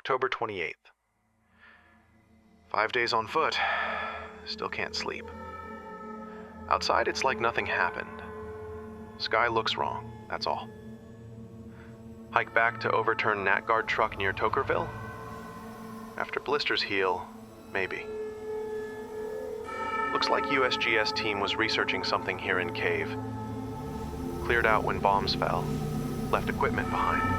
October 28th. 5 days on foot. Still can't sleep. Outside, it's like nothing happened. Sky looks wrong, that's all. Hike back to overturned Nat Guard truck near Tokerville? After blisters heal, maybe. Looks like USGS team was researching something here in Cave. Cleared out when bombs fell. Left equipment behind.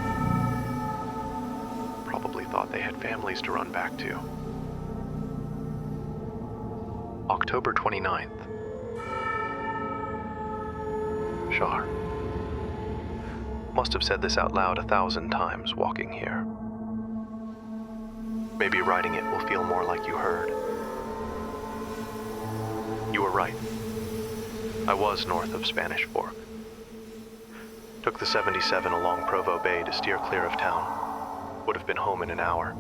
Probably thought they had families to run back to. October 29th. Shar. Must have said this out loud 1,000 times walking here. Maybe writing it will feel more like you heard. You were right. I was north of Spanish Fork. Took the 77 along Provo Bay to steer clear of town. Would have been home in an hour.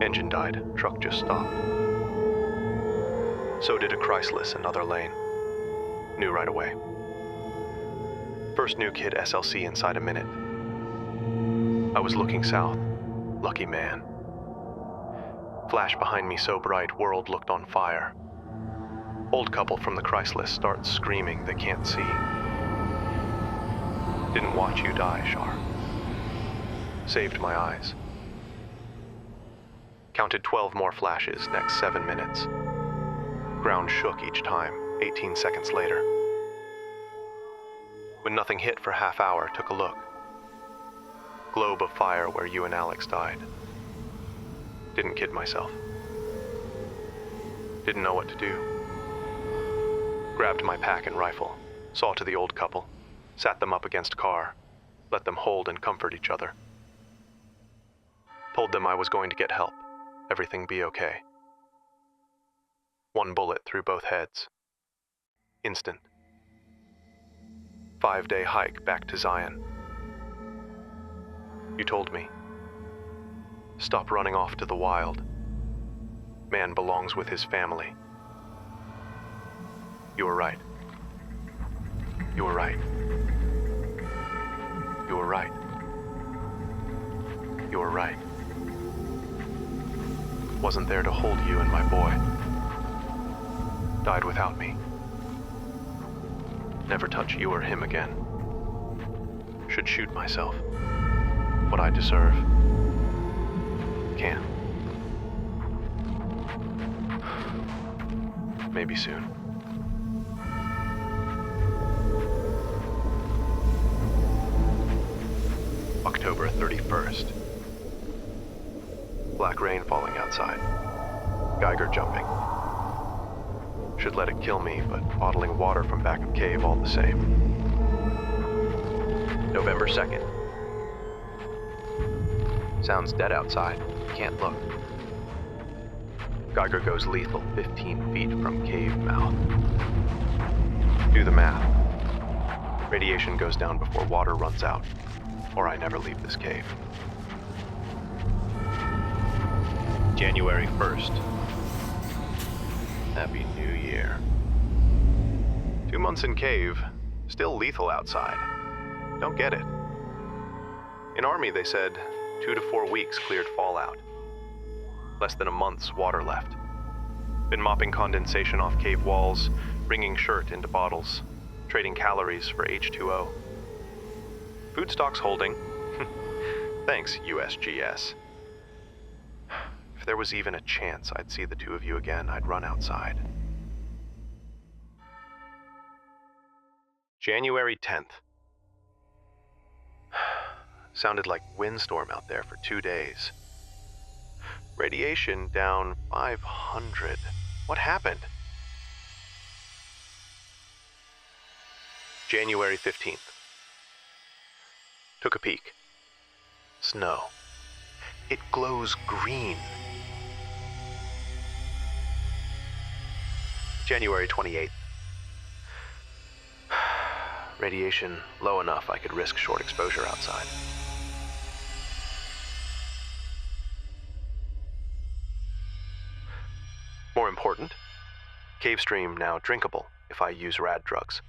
Engine died, truck just stopped. So did a Chrysalis, another lane. Knew right away. First new kid SLC inside a minute. I was looking south. Lucky man. Flash behind me so bright, world looked on fire. Old couple from the Chrysalis starts screaming they can't see. Didn't watch you die, Shar. Saved my eyes. Counted 12 more flashes next 7 minutes. Ground shook each time, 18 seconds later. When nothing hit for half hour, took a look. Globe of fire where you and Alex died. Didn't kid myself. Didn't know what to do. Grabbed my pack and rifle, saw to the old couple, sat them up against a car, let them hold and comfort each other. Told them I was going to get help, everything be okay. 1 bullet through both heads. Instant. 5-day hike back to Zion. You told me. Stop running off to the wild. Man belongs with his family. You were right. You were right. You were right. You were right. Wasn't there to hold you and my boy. Died without me. Never touch you or him again. Should shoot myself. What I deserve. Can't. Maybe soon. October 31st. Black rain falling outside. Geiger jumping. Should let it kill me, but bottling water from back of cave all the same. November 2nd. Sounds dead outside. Can't look. Geiger goes lethal 15 feet from cave mouth. Do the math. Radiation goes down before water runs out, or I never leave this cave. January 1st. Happy New Year. 2 months in cave, still lethal outside. Don't get it. In Army, they said 2 to 4 weeks cleared fallout. Less than a month's water left. Been mopping condensation off cave walls, wringing shirt into bottles, trading calories for H2O. Food stocks holding. Thanks, USGS. If there was even a chance I'd see the two of you again, I'd run outside. January 10th. Sounded like windstorm out there for 2 days. Radiation down 500. What happened? January 15th. Took a peek. Snow. It glows green. January 28th. Radiation low enough I could risk short exposure outside. More important, cave stream now drinkable if I use rad drugs.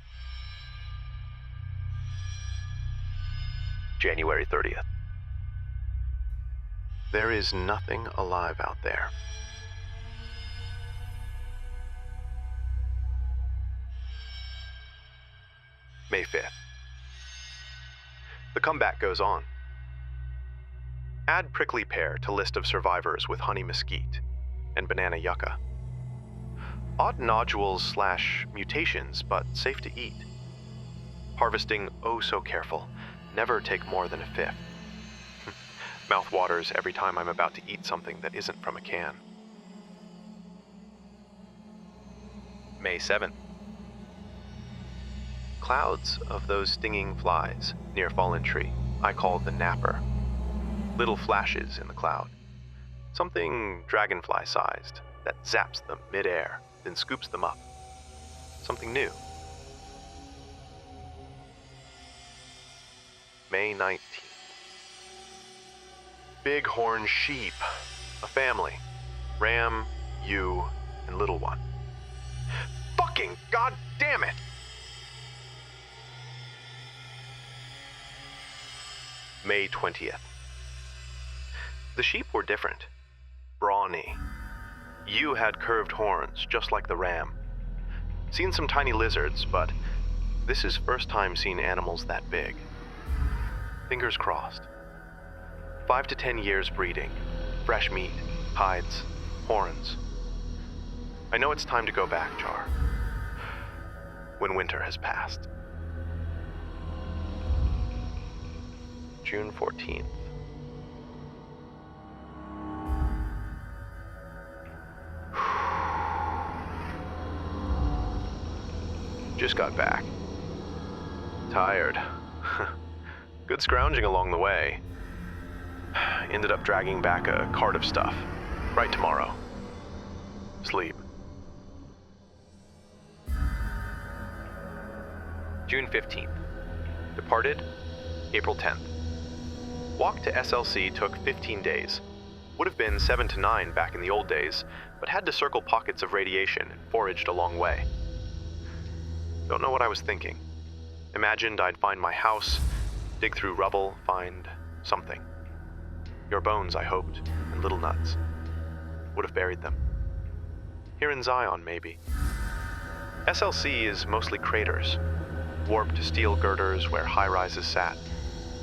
January 30th. There is nothing alive out there. May 5th. The comeback goes on. Add prickly pear to list of survivors with honey mesquite and banana yucca. Odd nodules / mutations, but safe to eat. Harvesting oh so careful, never take more than a fifth. Mouth waters every time I'm about to eat something that isn't from a can. May 7th. Clouds of those stinging flies near fallen tree I call the napper. Little flashes in the cloud. Something dragonfly-sized that zaps them mid-air, then scoops them up. Something new. May 19th. Bighorn sheep. A family. Ram, ewe, and little one. Fucking goddamn it! May 20th. The sheep were different. Brawny. Ewe had curved horns, just like the ram. Seen some tiny lizards, but this is first time seeing animals that big. Fingers crossed. 5 to 10 years breeding. Fresh meat, hides, horns. I know it's time to go back, Jar. When winter has passed. June 14th. Just got back. Tired. Good scrounging along the way. Ended up dragging back a cart of stuff. Right tomorrow. Sleep. June 15th. Departed April 10th. Walk to SLC took 15 days. Would have been 7 to 9 back in the old days, but had to circle pockets of radiation and foraged a long way. Don't know what I was thinking. Imagined I'd find my house, dig through rubble, find something. Your bones, I hoped, and little nuts. Would have buried them. Here in Zion, maybe. SLC is mostly craters. Warped steel girders where high-rises sat.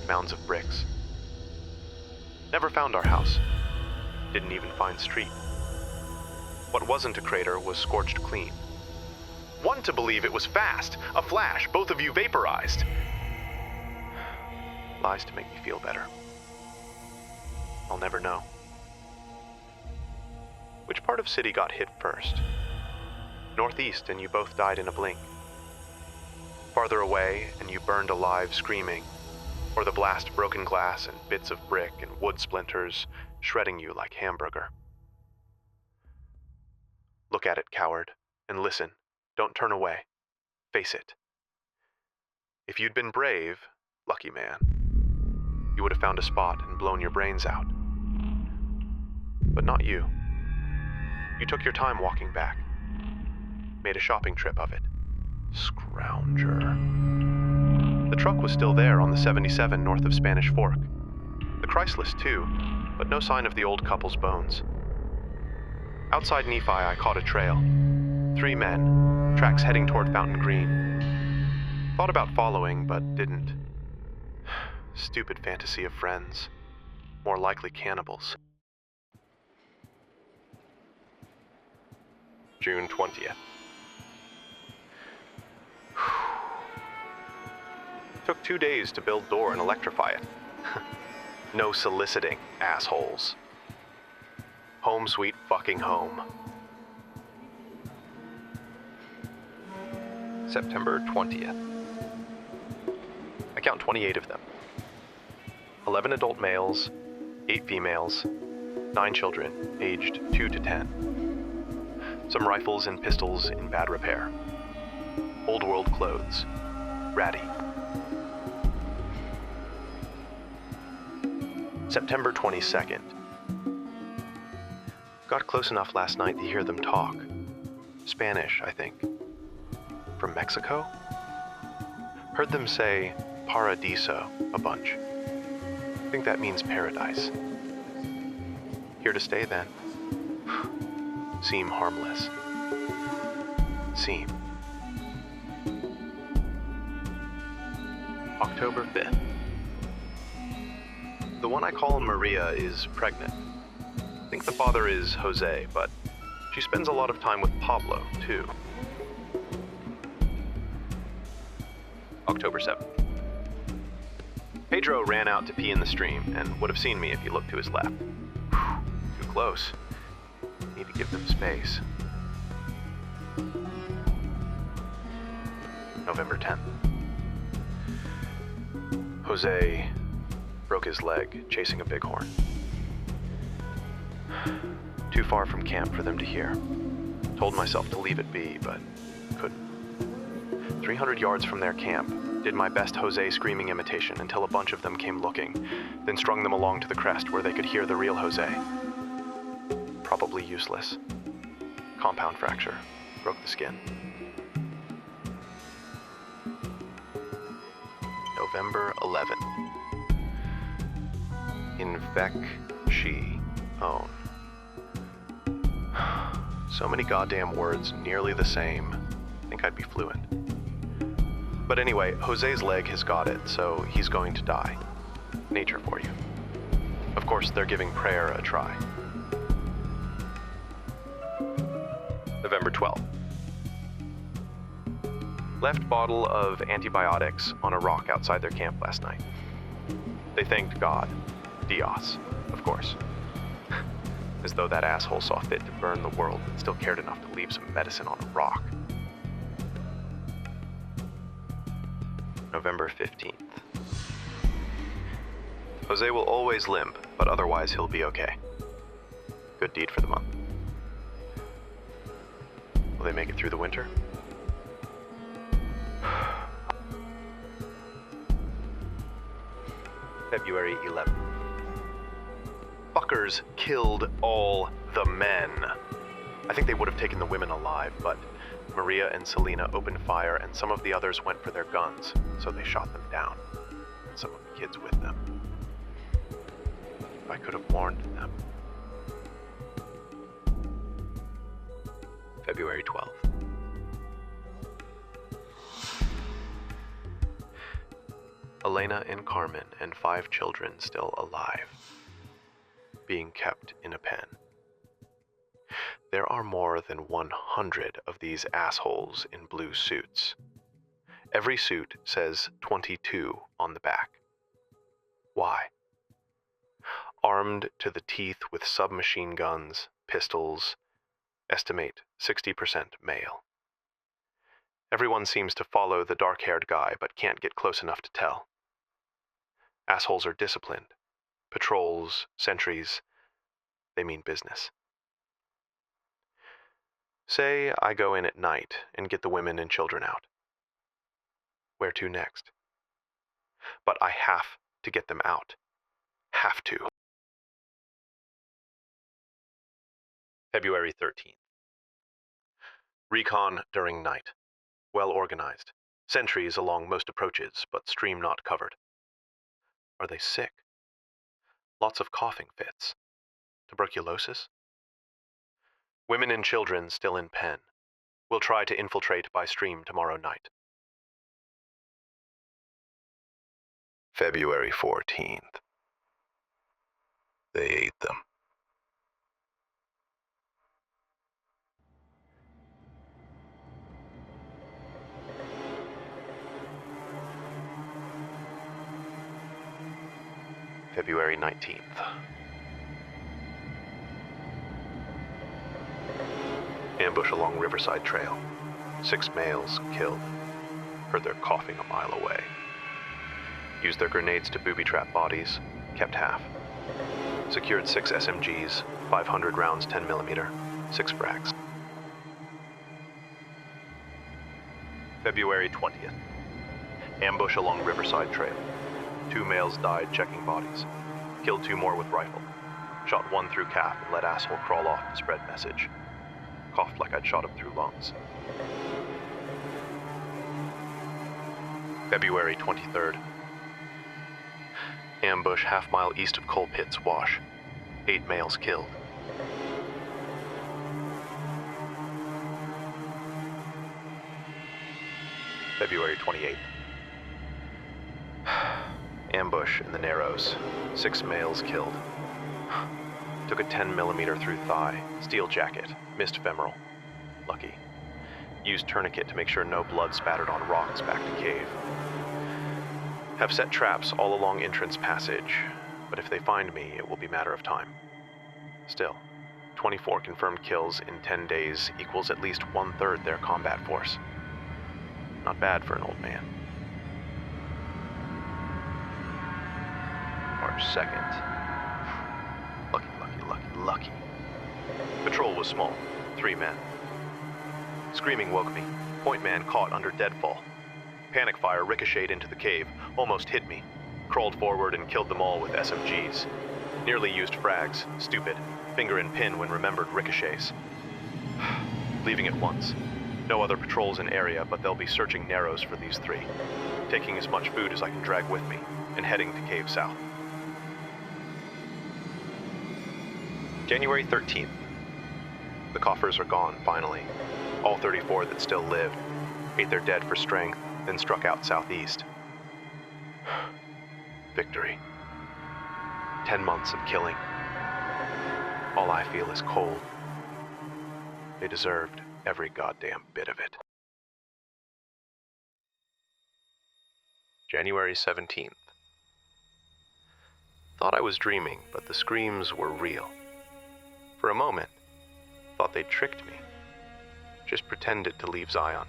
Mounds of bricks. Never found our house. Didn't even find street. What wasn't a crater was scorched clean. Want to believe it was fast. A flash, both of you vaporized. Lies to make me feel better. I'll never know. Which part of city got hit first? Northeast and you both died in a blink. Farther away and you burned alive screaming, or the blast broken glass and bits of brick and wood splinters shredding you like hamburger. Look at it, coward, and listen. Don't turn away. Face it. If you'd been brave, lucky man, you would have found a spot and blown your brains out. But not you. You took your time walking back. Made a shopping trip of it. Scrounger. The truck was still there on the 77 north of Spanish Fork. The Chrysalis too, but no sign of the old couple's bones. Outside Nephi, I caught a trail. 3 men, tracks heading toward Fountain Green. Thought about following, but didn't. Stupid fantasy of friends. More likely cannibals. June 20th. Took 2 days to build door and electrify it. No soliciting, assholes. Home sweet fucking home. September 20th. I count 28 of them. 11 adult males, 8 females, 9 children aged 2 to 10. Some rifles and pistols in bad repair. Old world clothes. Ratty. September 22nd. Got close enough last night to hear them talk. Spanish, I think. From Mexico? Heard them say paradiso a bunch. Think that means paradise. Here to stay then. Seem harmless. Seem. October 5th. The one I call Maria is pregnant. I think the father is Jose, but she spends a lot of time with Pablo, too. October 7th. Pedro ran out to pee in the stream and would have seen me if he looked to his left. Too close. Need to give them space. November 10th. Jose broke his leg chasing a bighorn. Too far from camp for them to hear. Told myself to leave it be, but couldn't. 300 yards from their camp, did my best Jose screaming imitation until a bunch of them came looking, then strung them along to the crest where they could hear the real Jose. Probably useless. Compound fracture. Broke the skin. November 11th. Infection. So many goddamn words, nearly the same. I think I'd be fluent. But anyway, Jose's leg has got it, so he's going to die. Nature for you. Of course, they're giving prayer a try. November 12th. Left bottle of antibiotics on a rock outside their camp last night. They thanked God. Dios, of course. As though that asshole saw fit to burn the world and still cared enough to leave some medicine on a rock. November 15th. Jose will always limp, but otherwise he'll be okay. Good deed for the month. Will they make it through the winter? February 11th. Fuckers killed all the men. I think they would have taken the women alive, but Maria and Selena opened fire and some of the others went for their guns, so they shot them down, and some of the kids with them. If I could have warned them. February 12th. Elena and Carmen and 5 children still alive, being kept in a pen. There are more than 100 of these assholes in blue suits. Every suit says 22 on the back. Why? Armed to the teeth with submachine guns, pistols, estimate 60% male. Everyone seems to follow the dark-haired guy but can't get close enough to tell. Assholes are disciplined. Patrols, sentries, they mean business. Say I go in at night and get the women and children out. Where to next? But I have to get them out. Have to. February 13th. Recon during night. Well organized. Sentries along most approaches, but stream not covered. Are they sick? Lots of coughing fits. Tuberculosis? Women and children still in pen. We'll try to infiltrate by stream tomorrow night. February 14th. They ate them. February 19th. Ambush along Riverside Trail. 6 males killed. Heard their coughing a mile away. Used their grenades to booby-trap bodies. Kept half. Secured 6 SMGs, 500 rounds 10mm, 6 frags. February 20th. Ambush along Riverside Trail. 2 males died checking bodies. Killed 2 more with rifle. Shot 1 through calf and let asshole crawl off to spread message. Coughed like I'd shot him through lungs. February 23rd. Ambush half-mile east of Coal Pits, Wash. 8 males killed. February 28th. Ambush in the Narrows. 6 males killed. Took a 10mm through thigh, steel jacket, missed femoral. Lucky. Used tourniquet to make sure no blood spattered on rocks back to cave. Have set traps all along entrance passage, but if they find me, it will be matter of time. Still, 24 confirmed kills in 10 days equals at least 1/3 their combat force. Not bad for an old man. March 2nd. Lucky. Patrol was small, 3 men. Screaming woke me. Point man caught under deadfall. Panic fire ricocheted into the cave, almost hit me. Crawled forward and killed them all with SMGs. Nearly used frags, stupid. Finger and pin when remembered ricochets. Leaving at once. No other patrols in area, but they'll be searching Narrows for these 3. Taking as much food as I can drag with me, and heading to Cave South. January 13th. The coffers are gone, finally. All 34 that still lived. Ate their dead for strength, then struck out southeast. Victory. 10 months of killing. All I feel is cold. They deserved every goddamn bit of it. January 17th. Thought I was dreaming, but the screams were real. For a moment, thought they'd tricked me. Just pretended to leave Zion,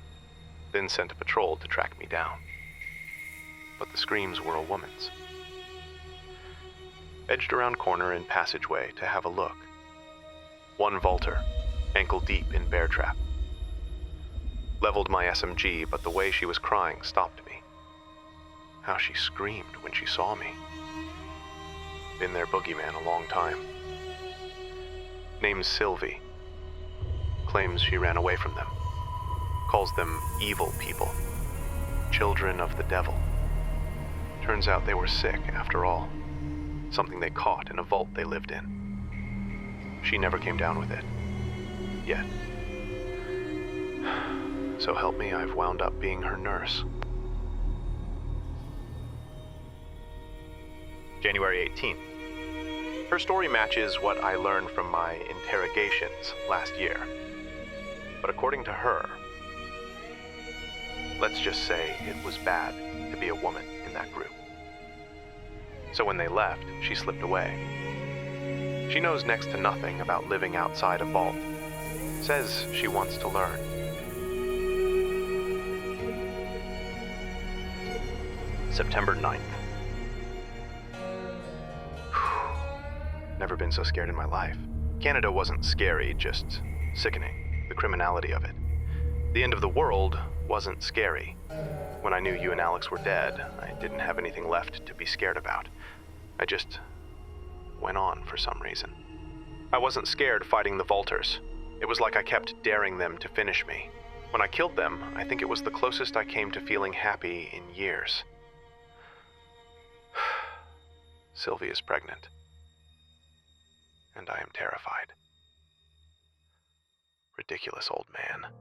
then sent a patrol to track me down. But the screams were a woman's. Edged around corner and passageway to have a look. One vaulter, ankle deep in bear trap. Leveled my SMG, but the way she was crying stopped me. How she screamed when she saw me. Been their boogeyman a long time. Name's Sylvie. Claims she ran away from them. Calls them evil people. Children of the devil. Turns out they were sick after all. Something they caught in a vault they lived in. She never came down with it. Yet. So help me, I've wound up being her nurse. January 18th. Her story matches what I learned from my interrogations last year. But according to her, let's just say it was bad to be a woman in that group. So when they left, she slipped away. She knows next to nothing about living outside a vault. Says she wants to learn. September 9th. Never been so scared in my life. Canada wasn't scary, just sickening. The criminality of it. The end of the world wasn't scary. When I knew you and Alex were dead, I didn't have anything left to be scared about. I just went on for some reason. I wasn't scared fighting the vaulters. It was like I kept daring them to finish me. When I killed them, I think it was the closest I came to feeling happy in years. Sylvie is pregnant. And I am terrified. Ridiculous old man.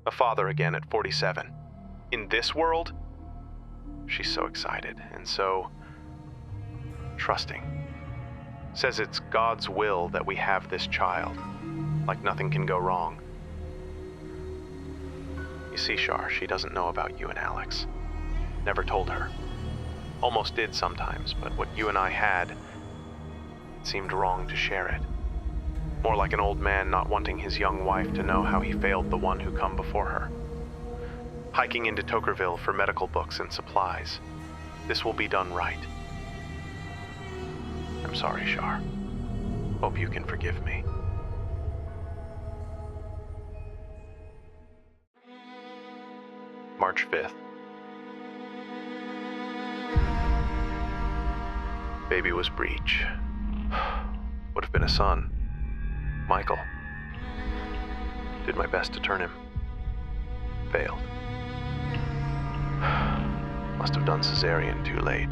A father again at 47. In this world? She's so excited and so trusting. Says it's God's will that we have this child. Like nothing can go wrong. You see, Shar, she doesn't know about you and Alex. Never told her. Almost did sometimes, but what you and I had, it seemed wrong to share it. More like an old man not wanting his young wife to know how he failed the one who come before her. Hiking into Tokerville for medical books and supplies. This will be done right. I'm sorry, Shar. Hope you can forgive me. March 5th. Baby was breech. Would have been a son. Michael. Did my best to turn him. Failed. Must have done cesarean too late.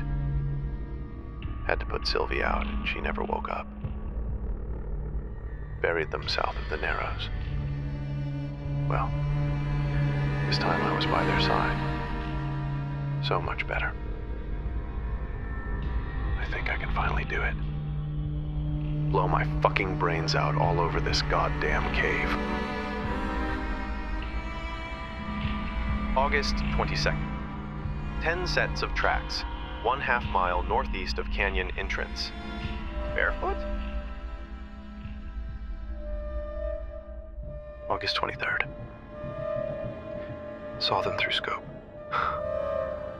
Had to put Sylvie out and she never woke up. buried them south of the Narrows. Well, this time I was by their side. So much better. I think I can finally do it. Blow my fucking brains out all over this goddamn cave. August 22nd. 10 sets of tracks, 1/2 mile northeast of canyon entrance. Barefoot? August 23rd. Saw them through scope.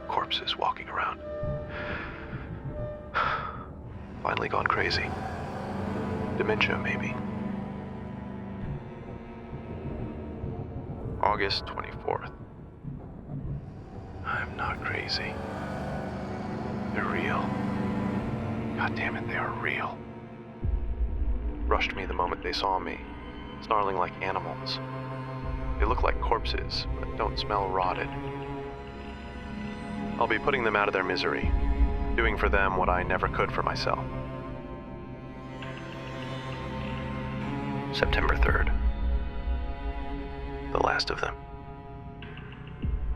Corpses walking around. Finally gone crazy. Dementia, maybe. August 24th. I'm not crazy. They're real. God damn it, they are real. Rushed me the moment they saw me, snarling like animals. They look like corpses, but don't smell rotted. I'll be putting them out of their misery, doing for them what I never could for myself. September 3rd. The last of them.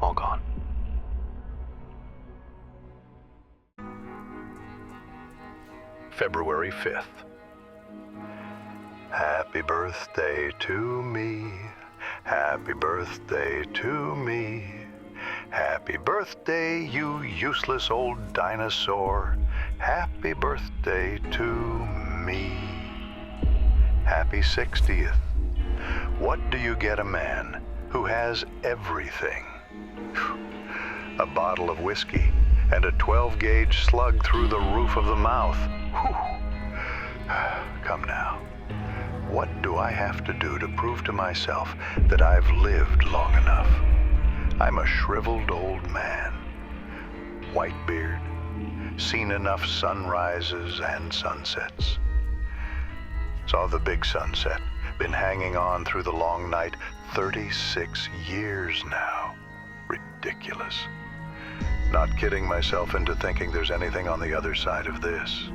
All gone. February 5th. Happy birthday to me. Happy birthday to me. Happy birthday, you useless old dinosaur. Happy birthday to me. Happy 60th. What do you get a man who has everything? A bottle of whiskey and a 12-gauge slug through the roof of the mouth. Whew. Come now. What do I have to do to prove to myself that I've lived long enough? I'm a shriveled old man. White beard, seen enough sunrises and sunsets. Saw the big sunset, been hanging on through the long night 36 years now. Ridiculous. Not kidding myself into thinking there's anything on the other side of this.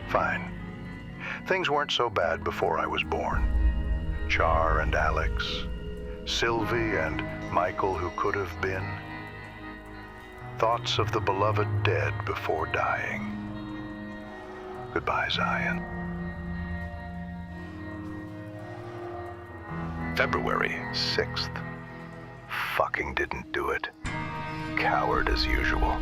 Fine. Things weren't so bad before I was born. Char and Alex, Sylvie and Michael who could have been. Thoughts of the beloved dead before dying. Goodbye, Zion. February 6th. Fucking didn't do it. Coward as usual.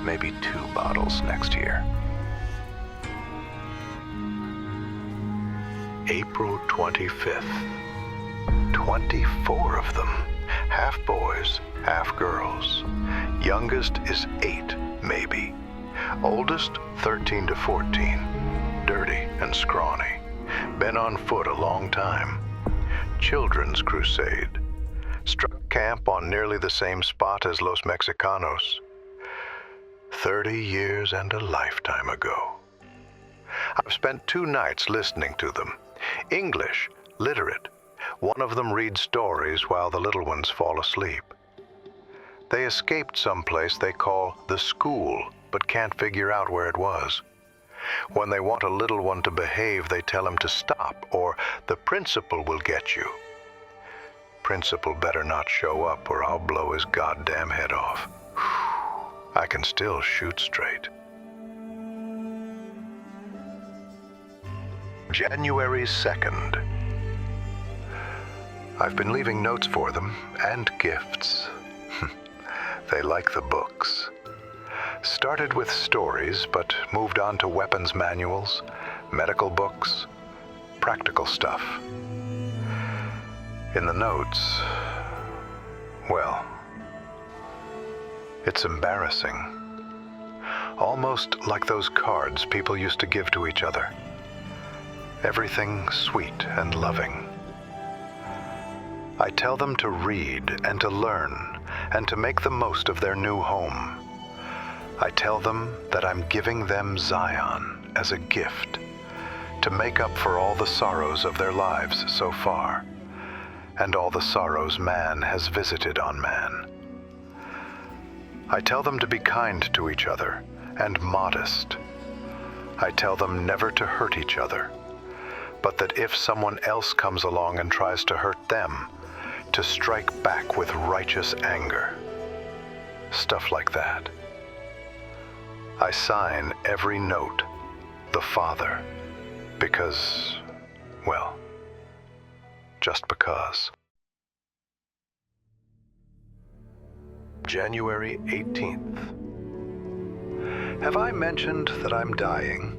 Maybe 2 bottles next year. April 25th. 24 of them. Half boys, half girls. Youngest is 8, maybe. Oldest, 13 to 14. Dirty and scrawny. Been on foot a long time. Children's crusade. Struck camp on nearly the same spot as Los Mexicanos. 30 years and a lifetime ago. I've spent 2 nights listening to them. English, literate. One of them reads stories while the little ones fall asleep. They escaped someplace they call the school, but can't figure out where it was. When they want a little one to behave, they tell him to stop, or the principal will get you. Principal better not show up, or I'll blow his goddamn head off. I can still shoot straight. January 2nd. I've been leaving notes for them, and gifts. They like the books. Started with stories, but moved on to weapons manuals, medical books, practical stuff. In the notes, well, it's embarrassing. Almost like those cards people used to give to each other. Everything sweet and loving. I tell them to read and to learn and to make the most of their new home. I tell them that I'm giving them Zion as a gift to make up for all the sorrows of their lives so far and all the sorrows man has visited on man. I tell them to be kind to each other and modest. I tell them never to hurt each other, but that if someone else comes along and tries to hurt them, to strike back with righteous anger. Stuff like that. I sign every note, the Father, because, well, just because. January 18th. Have I mentioned that I'm dying?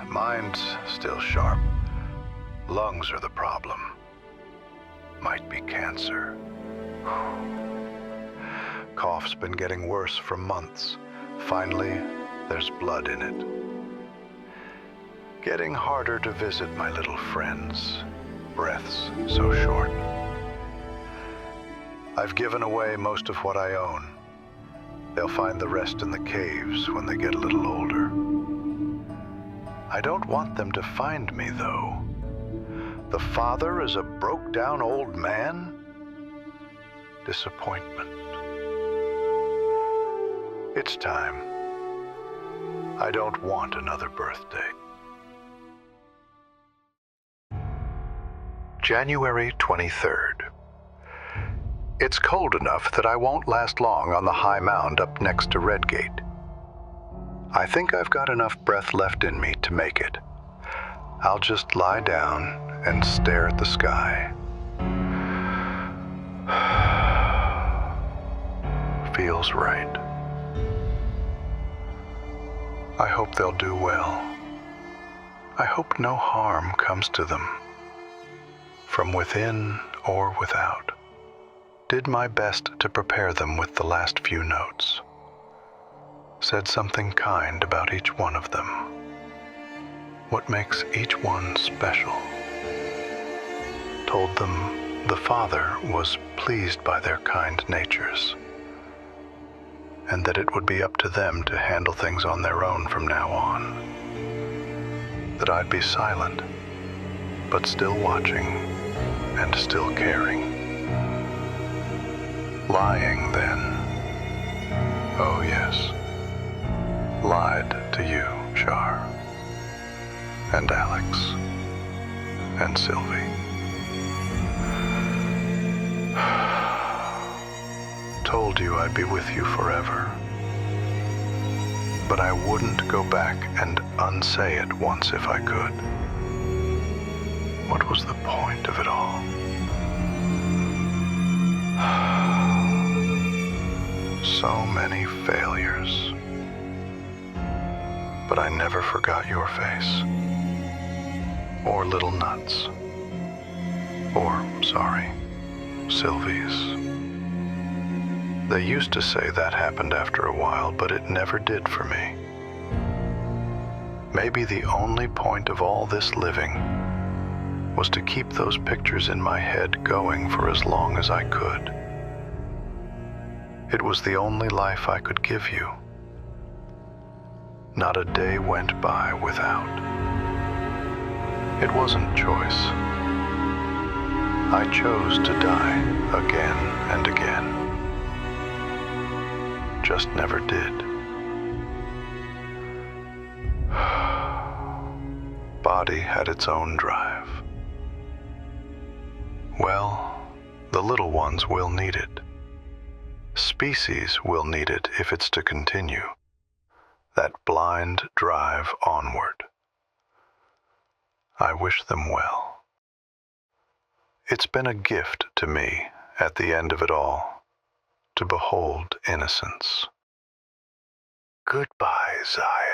Mind's still sharp. Lungs are the problem. Might be cancer. Cough's been getting worse for months. Finally, there's blood in it. Getting harder to visit my little friends. Breaths so short. I've given away most of what I own. They'll find the rest in the caves when they get a little older. I don't want them to find me, though. The Father is a broke-down old man? Disappointment. It's time. I don't want another birthday. January 23rd. It's cold enough that I won't last long on the high mound up next to Redgate. I think I've got enough breath left in me to make it. I'll just lie down and stare at the sky. Feels right. I hope they'll do well. I hope no harm comes to them, from within or without. Did my best to prepare them with the last few notes. Said something kind about each one of them. What makes each one special. Told them the Father was pleased by their kind natures, and that it would be up to them to handle things on their own from now on. That I'd be silent, but still watching and still caring. Lying then. Oh yes. Lied to you, Char. And Alex. And Sylvie. Told you I'd be with you forever. But I wouldn't go back and unsay it once if I could. What was the point of it all? So many failures. But I never forgot your face. Or little Nuts. Or, sorry, Sylvie's. They used to say that happened after a while, but it never did for me. Maybe the only point of all this living was to keep those pictures in my head going for as long as I could. It was the only life I could give you. Not a day went by without. It wasn't choice. I chose to die again and again. Just never did. Body had its own drive. Well, the little ones will need it. Species will need it if it's to continue. That blind drive onward. I wish them well. It's been a gift to me, at the end of it all, to behold innocence. Goodbye, Zion.